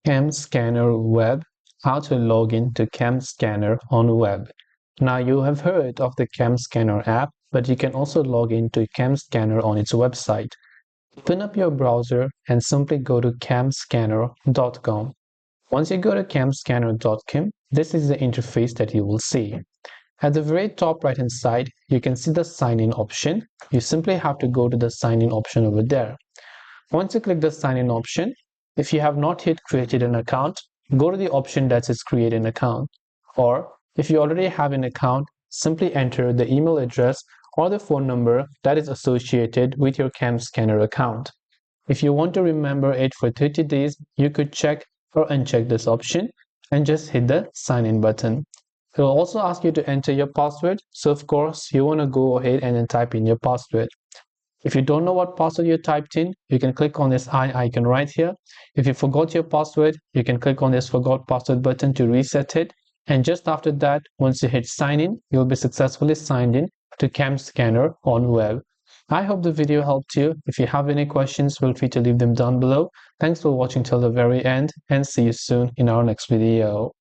CamScanner Web, how to log in to CamScanner on web. Now you have heard of the CamScanner app, but you can also log in to CamScanner on its website. Open up your browser and simply go to camscanner.com. Once you go to camscanner.com, this is the interface that you will see. At the very top right hand side, you can see the sign in option. You simply have to go to the sign in option over there. Once you click the sign in option, if you have not yet created an account, go to the option that says create an account. Or if you already have an account, simply enter the email address or the phone number that is associated with your CamScanner account. If you want to remember it for 30 days, you could check or uncheck this option and just hit the sign in button. It will also ask you to enter your password, so of course you want to go ahead and then type in your password. If you don't know what password you typed in, you can click on this eye icon right here. If you forgot your password, you can click on this forgot password button to reset it. And just after that, once you hit sign in, you'll be successfully signed in to CamScanner on web. I hope the video helped you. If you have any questions, feel free to leave them down below. Thanks for watching till the very end and see you soon in our next video.